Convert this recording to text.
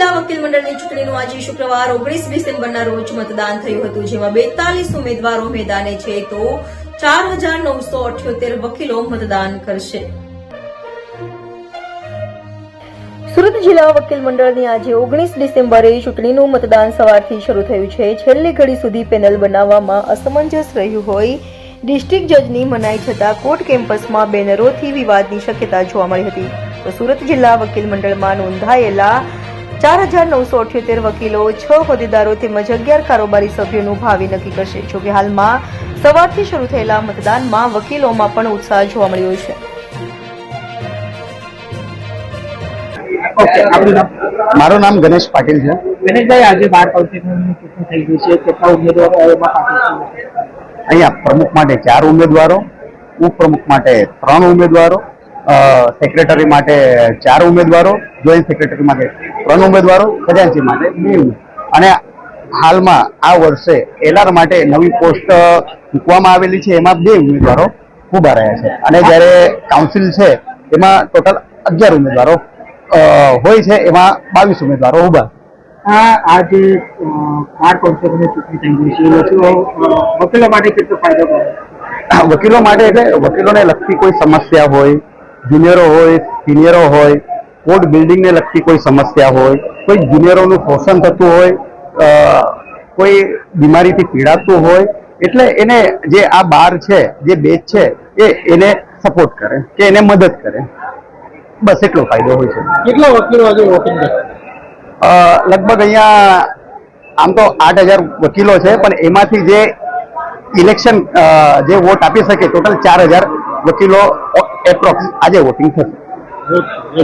જિલ્લા વકીલ મંડળની ચૂંટણીનું આજે શુક્રવાર 19 ડિસેમ્બરના રોજ મતદાન થયું હતું, જેમાં 42 ઉમેદવારો મેદાને છે તો 4,978 વકીલો મતદાન કરશે. સુરત જિલ્લા વકીલ મંડળની આજે 19 ડિસેમ્બરે ચૂંટણીનું મતદાન સવારથી શરૂ થયું છે. છેલ્લી ઘડી સુધી પેનલ બનાવવામાં અસમંજસ રહ્યું હોય ડિસ્ટ્રિક્ટ જજની મનાઈ છતાં કોર્ટ કેમ્પસમાં બેનરોથી વિવાદની શક્યતા જોવા મળી હતી. તો સુરત જિલ્લા વકીલ મંડળમાં નોંધાયેલા 4,978 વકીલો 6 હોદ્દેદારો તેમજ 11 કારોબારી સભ્યોનું ભાવિ નક્કી કરશે. જોકે હાલમાં સવારથી શરૂ થયેલા મતદાનમાં વકીલોમાં પણ ઉત્સાહ જોવા મળ્યો છે. મારું નામ ગણેશ પાટીલ છે. ગણેશભાઈ, આજે 12 કાઉન્સિલરની ચૂંટણી થઈ ગઈ છે, કેટલા ઉમેદવારો એમાં પાર્ટિસિપેટ છે? અહીંયા પ્રમુખ માટે 4 ઉમેદવારો, ઉપપ્રમુખ માટે 3 ઉમેદવારો, સેક્રેટરી માટે 4 ઉમેદવારો, જોઈન્ટ સેક્રેટરી માટે 3 ઉમેદવારો, ખજાનચી માટે 2 અને હાલમાં આ વર્ષે એલઆર માટે નવી પોસ્ટ મૂકવામાં આવેલી છે, એમાં 2 ઉમેદવારો ઉભા રહ્યા છે અને જ્યારે કાઉન્સિલ છે એમાં ટોટલ 11 ઉમેદવારો હોય છે, એમાં 22 ઉમેદવારો ઉભા. આજે 12 કાઉન્સિલરની ચૂંટણી થઈ ગઈ છે, વકીલો માટે કેટલો ફાયદો થાય? વકીલો માટે એટલે વકીલોને લગતી કોઈ સમસ્યા હોય, જુનિયરો હોય, સિનિયરો હોય, કોર્ટ બિલ્ડિંગને લગતી કોઈ સમસ્યા હોય, કોઈ જુનિયરોનું શોષણ થતું હોય, કોઈ બીમારીથી પીડાતું હોય, એટલે એને જે આ બાર છે, જે બેચ છે, એને સપોર્ટ કરે કે એને મદદ કરે, બસ એટલો ફાયદો હોય છે. કેટલા વકીલો આજે વોટિંગ કરે? લગભગ અહીંયા આમ તો 8,000 વકીલો છે, પણ એમાંથી જે ઇલેક્શન જે વોટ આપી શકે ટોટલ 4,000 વકીલો એપ્રોક્સ આજે વોટિંગ થશે.